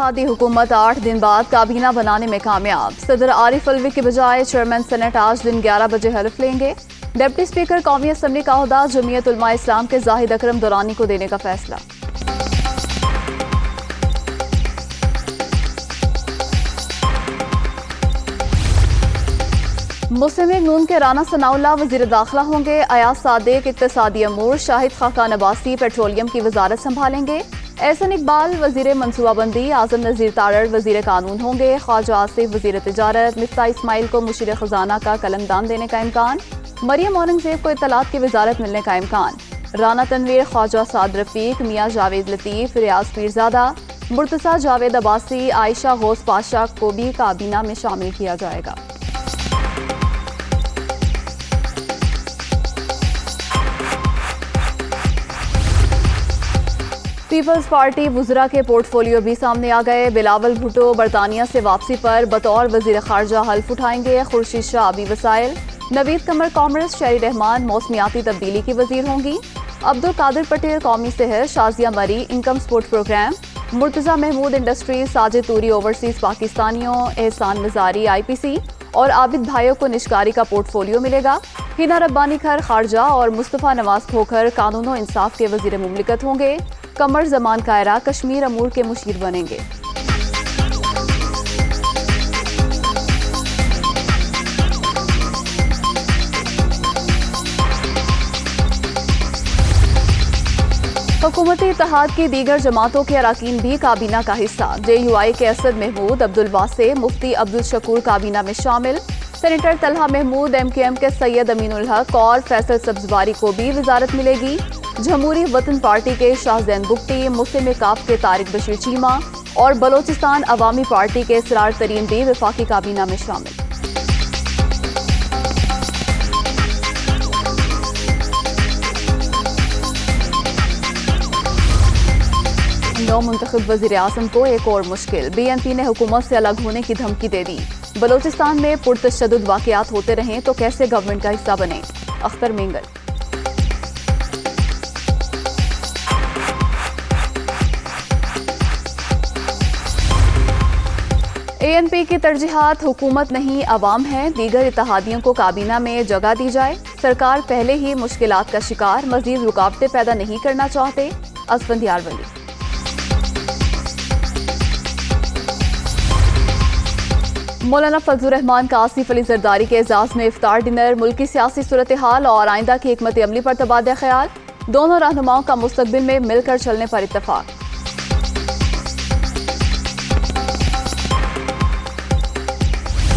इत्तेहादी हुकूमत 8 दिन बाद काबीना बनाने में कामयाब। सदर आरिफ अलवी के बजाय चेयरमैन सेनेट आज दिन 11 बजे हल्फ लेंगे। डिप्टी स्पीकर कौमी असम्बली का ओहदा जमीयत उलमा इस्लाम के जाहिद अकरम दुरानी को देने का फैसला। मुस्लिम लीग नून के राना सनाउल्लाह वजीर दाखिला होंगे। अयाज सादिक इक्तिसादी अमूर, शाहिद खाकान अब्बासी पेट्रोलियम की वजारत संभालेंगे। एहसन इकबाल वजीर मनसूबाबंदी, आजम नजीर तारड़ वजीर कानून होंगे। ख्वाजा आसिफ वजीर तिजारत, मिफ्ता इस्माइल को मुशीर खजाना का कलमदान देने का इम्कान। मरियम औरंगजेब को इत्तलात की वजारत मिलने का इम्कान। राना तनवीर, ख्वाजा साद रफीक, मियाँ जावेद लतीफ, रियाज पीरजादा, मुर्तजा जावेद अब्बासी, आयशा गौस पाशा को भी काबीना में शामिल किया जाएगा। पीपल्स पार्टी वुज़रा के पोर्टफोलियो भी सामने आ गए। बिलावल भुट्टो बरतानिया से वापसी पर बतौर वजीर खारजा हल्फ उठाएंगे। खुर्शीद शाह आबी वसाइल, नवीद कमर कामर्स, शहरी रहमान मौसमियाती तब्दीली की वजीर होंगी। अब्दुल कादिर पटेल कौमी सेहत, Shazia Marri income support programme, Murtaza Mahmood industries, Sajid Turi overseas पाकिस्तानियों, एहसान मजारी IPC और आबिद भाइयों को निशकारी का पोर्टफोलियो मिलेगा। हिना रब्बानी खर खारजा और मुस्तफ़ा नवाज खोखर कानून और इंसाफ के वजीर मुमलिकत होंगे। कमर जमान कायरा कश्मीर अमूर के मुशीर बनेंगे। हुकूमती इत्तेहाद की दीगर जमातों के अराकीन भी काबीना का हिस्सा। JUI के असद महमूद, अब्दुल वासे, मुफ्ती अब्दुल शकूर काबीना में शामिल। सेनेटर तलहा महमूद, MKM के सैयद अमीनुल हक और फैसल सब्जवारी को भी वजारत मिलेगी। जमहूरी वतन पार्टी के शाहजैन बुगटी, मुस्लिम काफ के तारिक बशीर चीमा और बलोचिस्तान अवामी पार्टी के इसरार तरीन भी वफाकी काबीना में शामिल। नौ मुंतखब वजीर आज़म को एक और मुश्किल। BNP ने हुकूमत से अलग होने की धमकी दे दी। बलोचिस्तान में पुरतशद्दुद वाक़यात होते रहें तो कैसे गवर्नमेंट का हिस्सा बने। अख्तर मेंगल। ANP की तरजीहात हुकूमत नहीं अवाम है। दीगर इत्तेहादियों को काबीना में जगह दी जाए। सरकार पहले ही मुश्किलात का शिकार, मजीद रुकावटें पैदा नहीं करना चाहते। असफंदियार वली। मौलाना फजलुर रहमान का आसिफ अली जरदारी के एजाज में इफ्तार डिनर। मुल्की सियासी सूरत हाल और आइंदा की हिकमत अमली पर तबादला ख्याल। दोनों रहनुमाओं का मुस्तकबिल में मिलकर चलने पर इत्तफाक।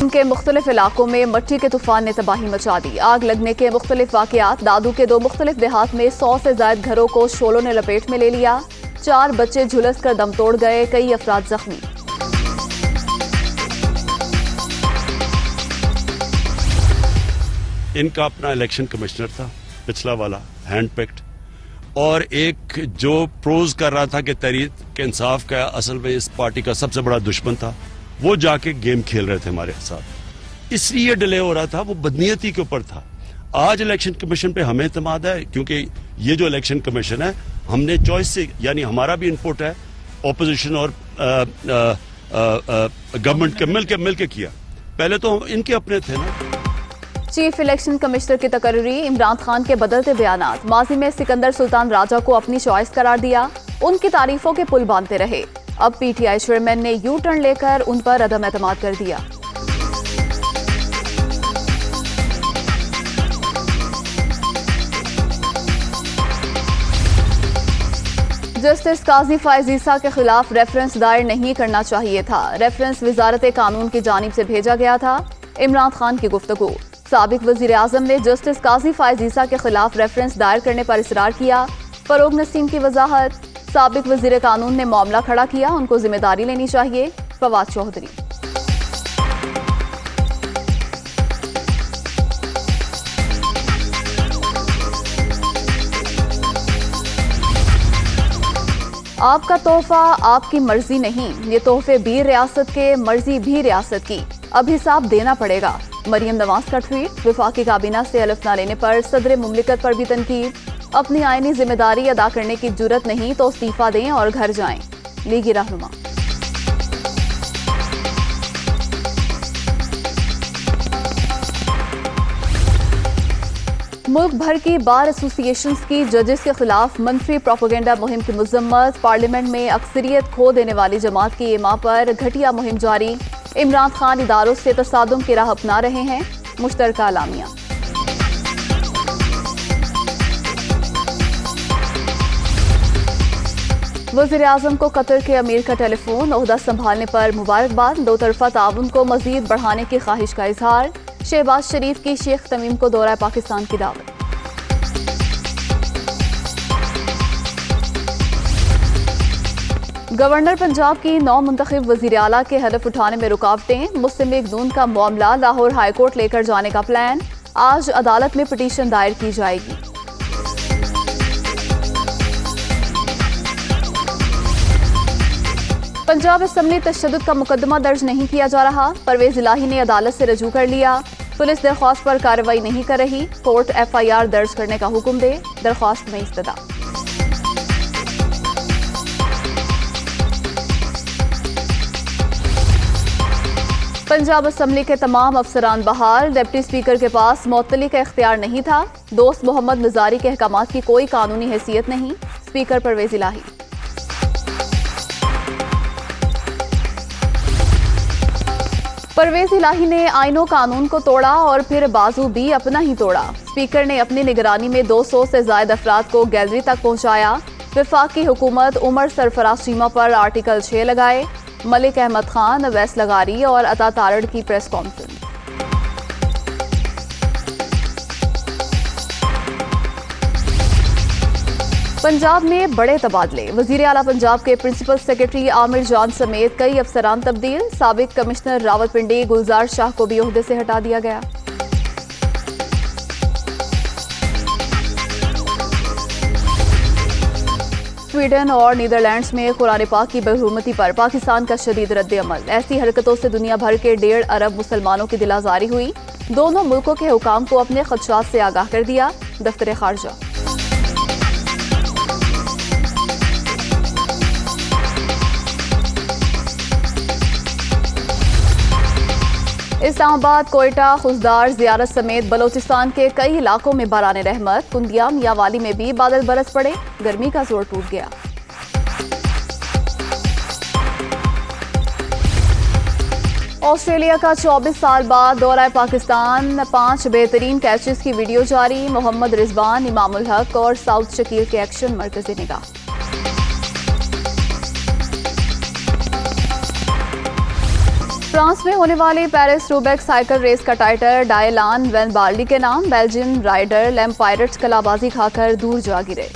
उनके मुख्तलिफ इलाकों में मट्टी के तूफान ने तबाही मचा दी। आग लगने के मुख्तलिफ वाक़यात। दादू के 2 मुख्तलिफ देहात में 100 से ज्यादा घरों को शोलों ने लपेट में ले लिया। 4 बच्चे झुलस कर दम तोड़ गए, कई अफराद जख्मी। इनका अपना इलेक्शन कमिश्नर था पिछला वाला, हैंड पिक्ड, और एक जो प्रोज कर रहा था कि तहरीक इंसाफ का असल में इस पार्टी का सबसे बड़ा दुश्मन था, वो जाके गेम खेल रहे थे हमारे साथ, इसलिए डिले हो रहा था। वो बदनीयती के ऊपर था। आज इलेक्शन कमीशन पे हमें इत्मीनान है, क्योंकि ये जो इलेक्शन कमीशन है हमने चॉइस से, यानी हमारा भी इनपुट है, ऑपोजिशन और गवर्नमेंट के मिल के किया। पहले तो इनके अपने थे ना। चीफ इलेक्शन कमिश्नर की तकर्री। इमरान खान के बदलते बयानात। माजी में सिकंदर सुल्तान राजा को अपनी चॉइस करार दिया, उनकी तारीफों के पुल बांधते रहे। अब PTI चेयरमैन ने यू टर्न लेकर उन पर अदम एतमाद कर दिया। जस्टिस काजी फायज ईसा के खिलाफ रेफरेंस दायर नहीं करना चाहिए था। रेफरेंस वजारत कानून की जानिब से भेजा गया था। इमरान खान की गुफ्तगू। साबिक वजीर आजम ने जस्टिस काजी फायज ईसा के खिलाफ रेफरेंस दायर करने पर इसरार किया। फरोग नसीम की वजाहत। साबिक वजीर कानून ने मामला खड़ा किया, उनको जिम्मेदारी लेनी चाहिए। फवाद चौधरी। आपका तोहफा आपकी मर्जी नहीं, ये तोहफे भी रियासत के, मर्जी भी रियासत की। अब हिसाब देना पड़ेगा। मरियम नवाज का ट्वीट। वफाकी काबीना से हल्फ न लेने पर सदर मुमलिकत पर भी तनकीद। अपनी आईनी जिम्मेदारी अदा करने की जुर्रत नहीं तो इस्तीफा दें और घर जाएं। लीगी रहनुमा। मुल्क भर की बार एसोसिएशंस की जजेस के खिलाफ मनफी प्रोपेगेंडा मुहिम की मजम्मत। पार्लियामेंट में अक्सरियत खो देने वाली जमात की इमा पर घटिया मुहिम जारी। इमरान खान इदारों से तसादुम की राह अपना रहे हैं। मुश्तरका अलामिया। वज़ीर आज़म को कतर के अमीर का टेलीफोन। ओहदा संभालने पर मुबारकबाद। दो तरफा ताउन को मजीद बढ़ाने की ख्वाहिश का इजहार। शहबाज शरीफ की शेख तमीम को दौरा पाकिस्तान की दावत। गवर्नर पंजाब की नौ मुंतखब वज़ीर आला के हलफ उठाने में रुकावटें। मुस्लिम लीग नून का मामला लाहौर हाईकोर्ट लेकर जाने का प्लान। आज अदालत में पिटीशन दायर की जाएगी। पंजाब असम्बली तशद्दुद का मुकदमा दर्ज नहीं किया जा रहा। परवेज इलाही ने अदालत से रजू कर लिया। पुलिस दरख्वास्त पर कार्रवाई नहीं कर रही। कोर्ट FIR दर्ज करने का हुक्म दे। दरख्वास्त में इस्तदा। पंजाब असम्बली के तमाम अफसरान बहाल। डिप्टी स्पीकर के पास मुअत्तली का इख्तियार नहीं था। दोस्त मोहम्मद निजारी के अहकामात की कोई कानूनी हैसियत नहीं। स्पीकर परवेज इलाही। परवेज इलाही ने आईनो कानून को तोड़ा और फिर बाजू भी अपना ही तोड़ा। स्पीकर ने अपनी निगरानी में 200 से ज्यादा अफराद को गैलरी तक पहुंचाया। वफाकी हुकूमत उमर सरफराज सीमा पर आर्टिकल 6 लगाए। मलिक अहमद खान, अवैस लगारी और अता तारड़ की प्रेस कॉन्फ्रेंस। पंजाब में बड़े तबादले। वजीर आला पंजाब के प्रिंसिपल सेक्रेटरी आमिर जान समेत कई अफसरान तब्दील। साबिक कमिश्नर रावलपिंडी गुलजार शाह को भी ओहदे से हटा दिया गया। स्वीडन और नीदरलैंड्स में कुरान पाक की बहुमती पर पाकिस्तान का शदीद रद्द-ए-अमल। ऐसी हरकतों से दुनिया भर के 1.5 अरब मुसलमानों की दिलाजारी हुई। दोनों मुल्कों के हुकाम को अपने खदशात से आगाह कर दिया। दफ्तर खारजा। इस्लामाबाद, कोयटा, खुजदार, ज़ियारत समेत बलोचिस्तान के कई इलाकों में बाराने रहमत। कुंदिया, मियांवाली में भी बादल बरस पड़े। गर्मी का जोर टूट गया। ऑस्ट्रेलिया का 24 साल बाद दौरा पाकिस्तान। 5 बेहतरीन कैचेस की वीडियो जारी। मोहम्मद रिजवान, इमामुल हक और साउथ शकील के एक्शन मरकज़ी निगाह। फ्रांस में होने वाली पेरिस रूबेक साइकिल रेस का टाइटल डायलान वेन बार्ली के नाम। बेल्जियन राइडर लैम्पायरट्स कलाबाजी खाकर दूर जा गिरे।